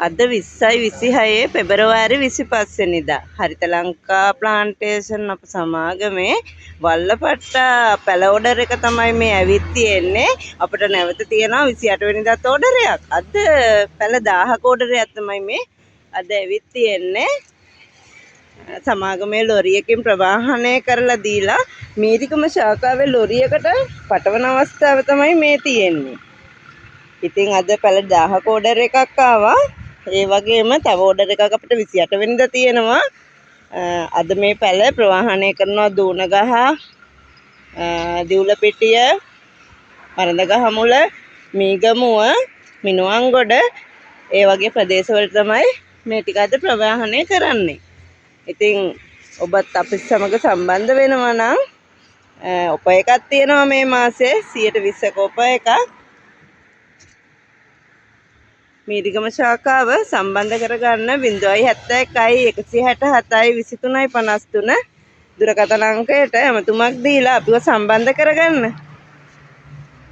අද 20යි 26 පෙබරවාරි 25 වෙනිදා හරිත ලංකා ප්ලාන්ටේෂන් අප සමාගමේ වල්ලපට්ට පැල ඕඩර් එක තමයි මේ ඇවිත් තියෙන්නේ. අපිට නැවත තියෙනවා 28 වෙනිදාත් ඕඩරයක්. අද පැල 1000ක ඕඩරයක් තමයි මේ අද ඇවිත් තියෙන්නේ. සමාගමේ ලොරියකින් ප්‍රවාහනය කරලා දීලා මීරිකම ශාඛාවේ ලොරියකට පටවන අවස්ථාව තමයි මේ තියෙන්නේ. ඉතින් අද පැල 1000ක ඕඩර් එකක් ආවා. ඒ වගේම තව ඕඩර් එකක් අපිට 28 වෙනිදා තියෙනවා. අද මේ පැල ප්‍රවාහනය කරනවා දූනගහ, දිවුලපිටිය, මරණගහ මුල, මීගමුව, මිනුවන්ගොඩ ඒ වගේ ප්‍රදේශවල තමයි මේ ටික අද ප්‍රවාහනය කරන්නේ. ඉතින් ඔබත් අපිත් සමග සම්බන්ධ වෙනවා නම් ඔප එකක් තියෙනවා මේ මාසේ 120ක ඔප එකක්. මීරිගම ශාඛාව සම්බන්ධ කරගන්න 071යි 167යි 23යි 53 දුරකථන අංකයට ඇමතුමක් දීලා අපිව සම්බන්ධ කරගන්න.